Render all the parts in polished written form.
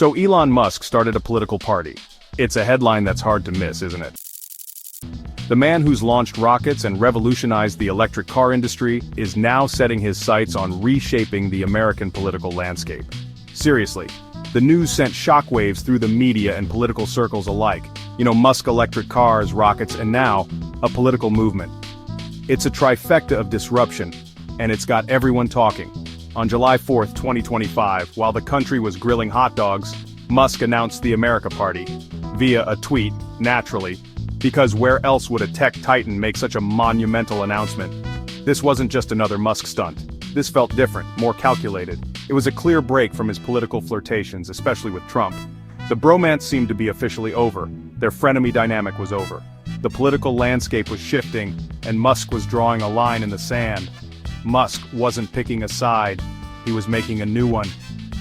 So Elon Musk started a political party. It's a headline that's hard to miss, isn't it? The man who's launched rockets and revolutionized the electric car industry is now setting his sights on reshaping the American political landscape. Seriously, the news sent shockwaves through the media and political circles alike. Musk electric cars, rockets, and now, a political movement. It's a trifecta of disruption, and it's got everyone talking. On July 4, 2025, while the country was grilling hot dogs, Musk announced the America Party, via a tweet, naturally, because where else would a tech titan make such a monumental announcement? This wasn't just another Musk stunt. This felt different, more calculated. It was a clear break from his political flirtations, especially with Trump. The bromance seemed to be officially over. Their frenemy dynamic was over. The political landscape was shifting, and Musk was drawing a line in the sand. Musk wasn't picking a side. He was making a new one.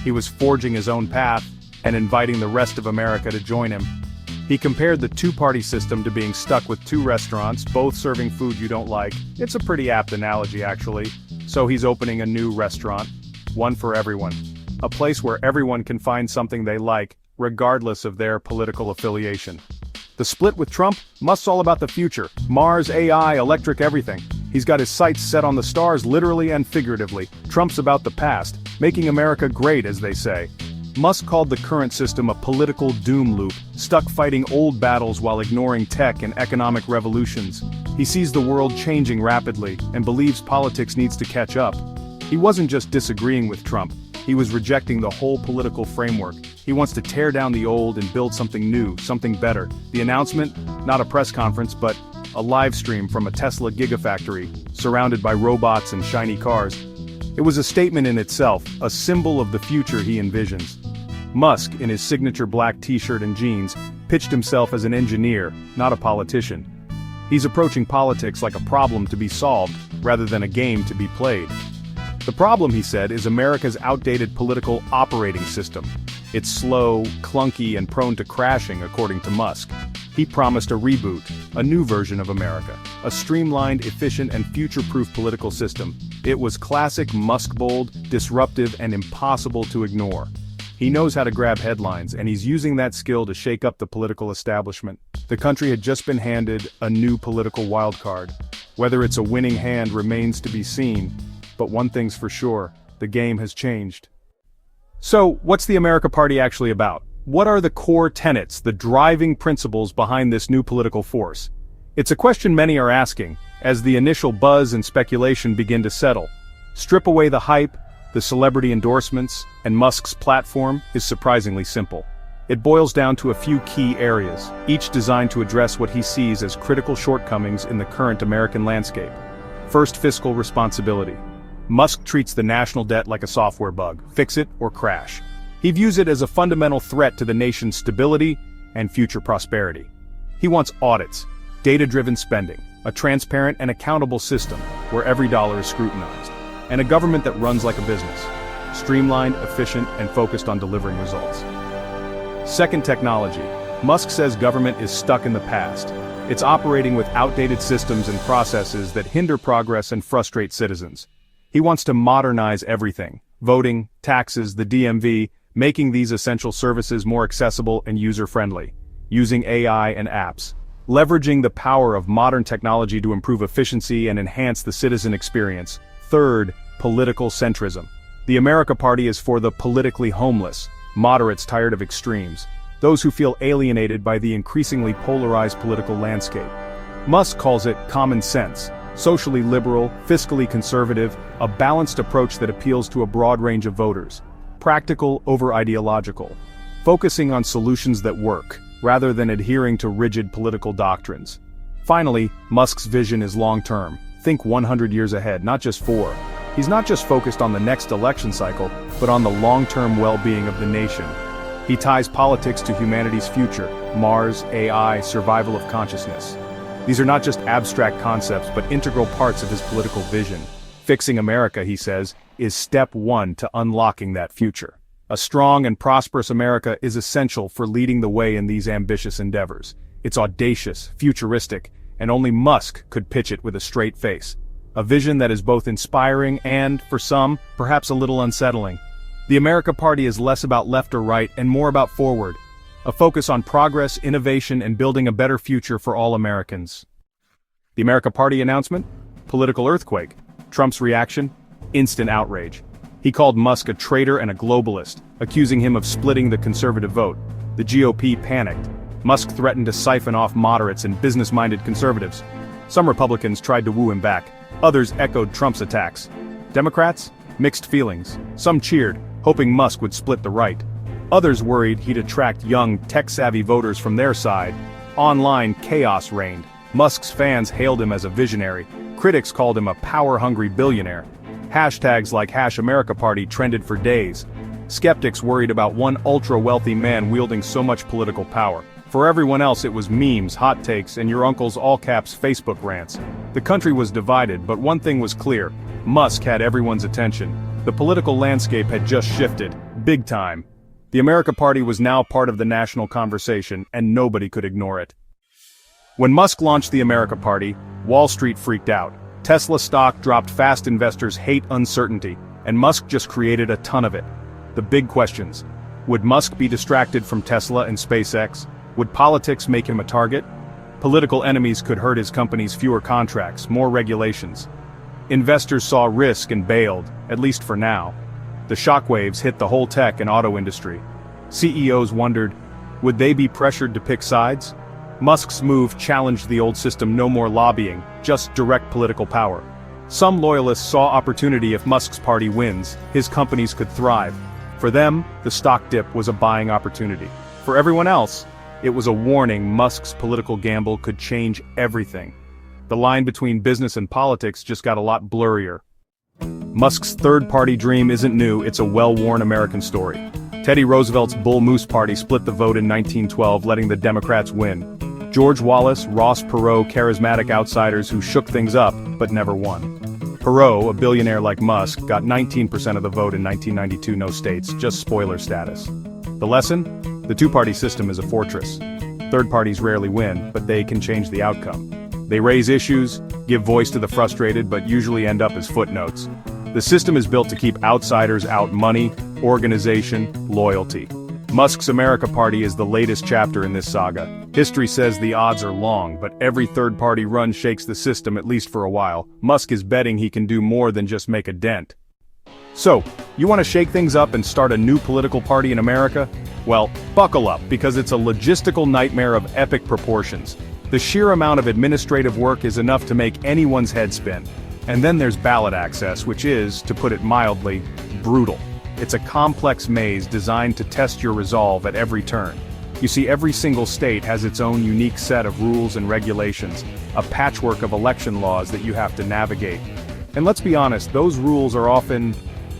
He was forging his own path, and inviting the rest of America to join him. He compared the two-party system to being stuck with two restaurants, both serving food you don't like. It's a pretty apt analogy, actually. So he's opening a new restaurant. One for everyone. A place where everyone can find something they like, regardless of their political affiliation. The split with Trump? Musk's all about the future. Mars, AI, electric everything. He's got his sights set on the stars literally and figuratively. Trump's about the past, making America great, as they say. Musk called the current system a political doom loop, stuck fighting old battles while ignoring tech and economic revolutions. He sees the world changing rapidly, and believes politics needs to catch up. He wasn't just disagreeing with Trump, he was rejecting the whole political framework. He wants to tear down the old and build something new, something better. The announcement? Not a press conference, but a live stream from a Tesla gigafactory, surrounded by robots and shiny cars. It was a statement in itself, a symbol of the future he envisions. Musk, in his signature black t-shirt and jeans, pitched himself as an engineer, not a politician. He's approaching politics like a problem to be solved, rather than a game to be played. The problem, he said, is America's outdated political operating system. It's slow, clunky, and prone to crashing, according to Musk. He promised a reboot, a new version of America, a streamlined, efficient, and future-proof political system. It was classic Musk bold, disruptive, and impossible to ignore. He knows how to grab headlines, and he's using that skill to shake up the political establishment. The country had just been handed a new political wildcard. Whether it's a winning hand remains to be seen, but one thing's for sure, the game has changed. So, what's the America Party actually about? What are the core tenets, the driving principles behind this new political force? It's a question many are asking, as the initial buzz and speculation begin to settle. Strip away the hype, the celebrity endorsements, and Musk's platform is surprisingly simple. It boils down to a few key areas, each designed to address what he sees as critical shortcomings in the current American landscape. First, fiscal responsibility. Musk treats the national debt like a software bug, fix it or crash. He views it as a fundamental threat to the nation's stability and future prosperity. He wants audits, data-driven spending, a transparent and accountable system where every dollar is scrutinized, and a government that runs like a business, streamlined, efficient, and focused on delivering results. Second, technology. Musk says government is stuck in the past. It's operating with outdated systems and processes that hinder progress and frustrate citizens. He wants to modernize everything, voting, taxes, the DMV, making these essential services more accessible and user-friendly, using AI and apps, leveraging the power of modern technology to improve efficiency and enhance the citizen experience. Third, political centrism. The America Party is for the politically homeless, moderates tired of extremes, those who feel alienated by the increasingly polarized political landscape. Musk calls it common sense, socially liberal, fiscally conservative, a balanced approach that appeals to a broad range of voters. Practical over ideological, focusing on solutions that work, rather than adhering to rigid political doctrines. Finally, Musk's vision is long-term. Think 100 years ahead, not just 4. He's not just focused on the next election cycle, but on the long-term well-being of the nation. He ties politics to humanity's future, Mars, AI, survival of consciousness. These are not just abstract concepts, but integral parts of his political vision. Fixing America, he says, is step 1 to unlocking that future. A strong and prosperous America is essential for leading the way in these ambitious endeavors. It's audacious, futuristic, and only Musk could pitch it with a straight face. A vision that is both inspiring and, for some, perhaps a little unsettling. The America Party is less about left or right and more about forward. A focus on progress, innovation, and building a better future for all Americans. The America Party announcement? Political earthquake. Trump's reaction? Instant outrage. He called Musk a traitor and a globalist, accusing him of splitting the conservative vote. The GOP panicked. Musk threatened to siphon off moderates and business-minded conservatives. Some Republicans tried to woo him back. Others echoed Trump's attacks. Democrats? Mixed feelings. Some cheered, hoping Musk would split the right. Others worried he'd attract young, tech-savvy voters from their side. Online chaos reigned. Musk's fans hailed him as a visionary. Critics called him a power-hungry billionaire. Hashtags like #AmericaParty trended for days. Skeptics worried about one ultra-wealthy man wielding so much political power. For everyone else it was memes, hot takes, and your uncle's all-caps Facebook rants. The country was divided, but one thing was clear. Musk had everyone's attention. The political landscape had just shifted, big time. The America Party was now part of the national conversation, and nobody could ignore it. When Musk launched the America Party, Wall Street freaked out. Tesla stock dropped fast, investors hate uncertainty, and Musk just created a ton of it. The big questions. Would Musk be distracted from Tesla and SpaceX? Would politics make him a target? Political enemies could hurt his companies. Fewer contracts, more regulations. Investors saw risk and bailed, at least for now. The shockwaves hit the whole tech and auto industry. CEOs wondered, would they be pressured to pick sides? Musk's move challenged the old system. No more lobbying, just direct political power. Some loyalists saw opportunity. If Musk's party wins, his companies could thrive. For them, the stock dip was a buying opportunity. For everyone else, it was a warning. Musk's political gamble could change everything. The line between business and politics just got a lot blurrier. Musk's third-party dream isn't new, it's a well-worn American story. Teddy Roosevelt's Bull Moose Party split the vote in 1912, letting the Democrats win. George Wallace, Ross Perot, charismatic outsiders who shook things up, but never won. Perot, a billionaire like Musk, got 19% of the vote in 1992, no states, just spoiler status. The lesson? The two-party system is a fortress. Third parties rarely win, but they can change the outcome. They raise issues, give voice to the frustrated, but usually end up as footnotes. The system is built to keep outsiders out. Money, organization, loyalty. Musk's America Party is the latest chapter in this saga. History says the odds are long, but every third-party run shakes the system, at least for a while. Musk is betting he can do more than just make a dent. So, you want to shake things up and start a new political party in America? Well, buckle up, because it's a logistical nightmare of epic proportions. The sheer amount of administrative work is enough to make anyone's head spin. And then there's ballot access, which is, to put it mildly, brutal. It's a complex maze designed to test your resolve at every turn. You see, every single state has its own unique set of rules and regulations, a patchwork of election laws that you have to navigate. And let's be honest, those rules are often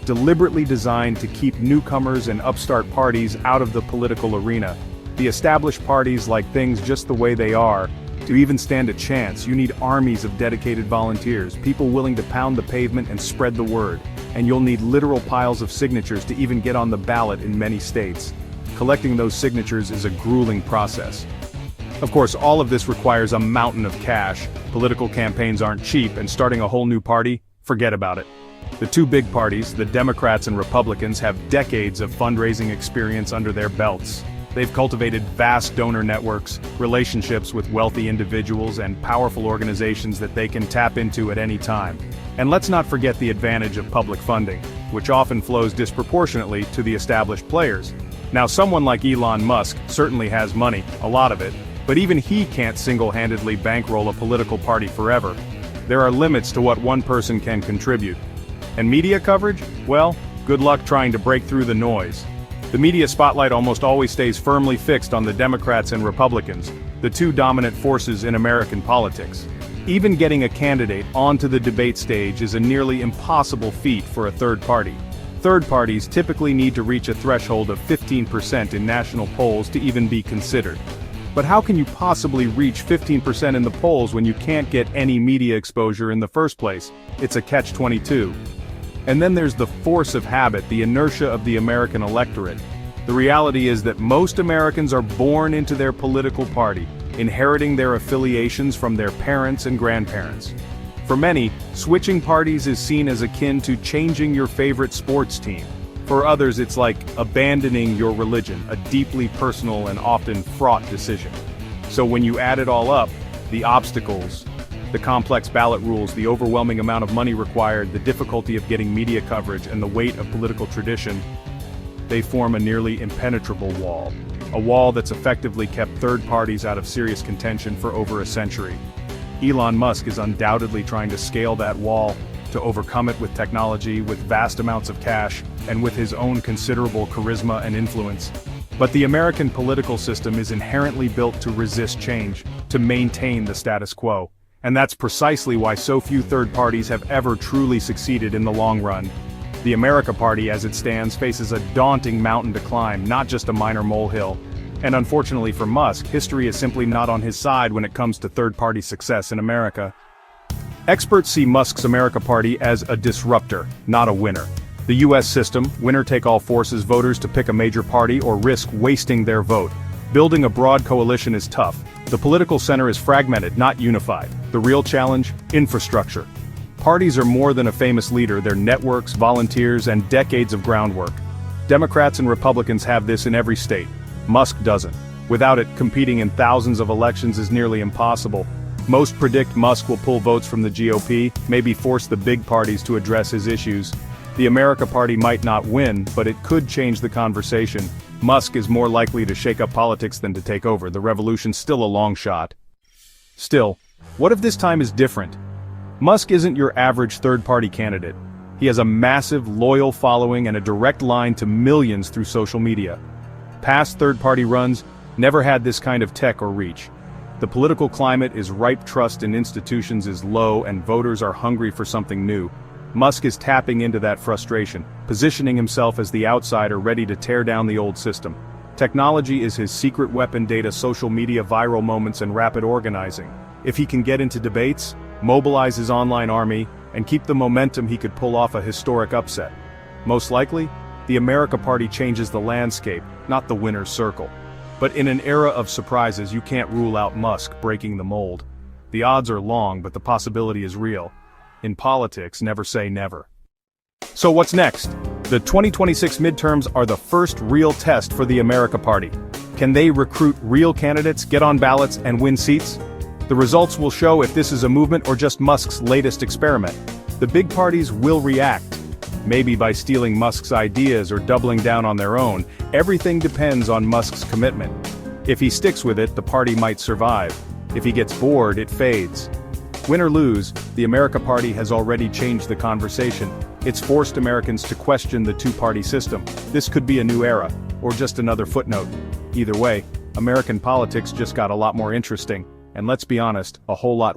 deliberately designed to keep newcomers and upstart parties out of the political arena. The established parties like things just the way they are. To even stand a chance, you need armies of dedicated volunteers, people willing to pound the pavement and spread the word. And you'll need literal piles of signatures to even get on the ballot in many states. Collecting those signatures is a grueling process. Of course, all of this requires a mountain of cash. Political campaigns aren't cheap, and starting a whole new party, forget about it. The two big parties, the Democrats and Republicans, have decades of fundraising experience under their belts. They've cultivated vast donor networks, relationships with wealthy individuals, and powerful organizations that they can tap into at any time. And let's not forget the advantage of public funding, which often flows disproportionately to the established players. Now, someone like Elon Musk certainly has money, a lot of it, but even he can't single-handedly bankroll a political party forever. There are limits to what one person can contribute. And media coverage? Well, good luck trying to break through the noise. The media spotlight almost always stays firmly fixed on the Democrats and Republicans, the two dominant forces in American politics. Even getting a candidate onto the debate stage is a nearly impossible feat for a third party. Third parties typically need to reach a threshold of 15% in national polls to even be considered. But how can you possibly reach 15% in the polls when you can't get any media exposure in the first place? It's a catch-22. And then there's the force of habit, the inertia of the American electorate. The reality is that most Americans are born into their political party, inheriting their affiliations from their parents and grandparents. For many, switching parties is seen as akin to changing your favorite sports team. For others, it's like abandoning your religion, a deeply personal and often fraught decision. So when you add it all up, the obstacles, the complex ballot rules, the overwhelming amount of money required, the difficulty of getting media coverage, and the weight of political tradition, they form a nearly impenetrable wall. A wall that's effectively kept third parties out of serious contention for over a century. Elon Musk is undoubtedly trying to scale that wall, to overcome it with technology, with vast amounts of cash, and with his own considerable charisma and influence. But the American political system is inherently built to resist change, to maintain the status quo. And that's precisely why so few third parties have ever truly succeeded in the long run. The America Party, as it stands, faces a daunting mountain to climb, not just a minor molehill. And unfortunately for Musk, history is simply not on his side when it comes to third-party success in America. Experts see Musk's America Party as a disruptor, not a winner. The US system, winner-take-all, forces voters to pick a major party or risk wasting their vote. Building a broad coalition is tough. The political center is fragmented, not unified. The real challenge? Infrastructure. Parties are more than a famous leader, they're networks, volunteers, and decades of groundwork. Democrats and Republicans have this in every state. Musk doesn't. Without it, competing in thousands of elections is nearly impossible. Most predict Musk will pull votes from the GOP, maybe force the big parties to address his issues. The America Party might not win, but it could change the conversation. Musk is more likely to shake up politics than to take over. The revolution's still a long shot. Still, what if this time is different? Musk isn't your average third-party candidate. He has a massive, loyal following and a direct line to millions through social media. Past third-party runs never had this kind of tech or reach. The political climate is ripe, trust in institutions is low, and voters are hungry for something new. Musk is tapping into that frustration, positioning himself as the outsider ready to tear down the old system. Technology is his secret weapon: data, social media, viral moments, and rapid organizing. If he can get into debates, mobilize his online army, and keep the momentum, he could pull off a historic upset. Most likely, the America Party changes the landscape, not the winner's circle. But in an era of surprises, you can't rule out Musk breaking the mold. The odds are long, but the possibility is real. In politics, never say never. So what's next? The 2026 midterms are the first real test for the America Party. Can they recruit real candidates, get on ballots, and win seats? The results will show if this is a movement or just Musk's latest experiment. The big parties will react. Maybe by stealing Musk's ideas or doubling down on their own. Everything depends on Musk's commitment. If he sticks with it, the party might survive. If he gets bored, it fades. Win or lose, the America Party has already changed the conversation. It's forced Americans to question the two-party system. This could be a new era, or just another footnote. Either way, American politics just got a lot more interesting, and let's be honest, a whole lot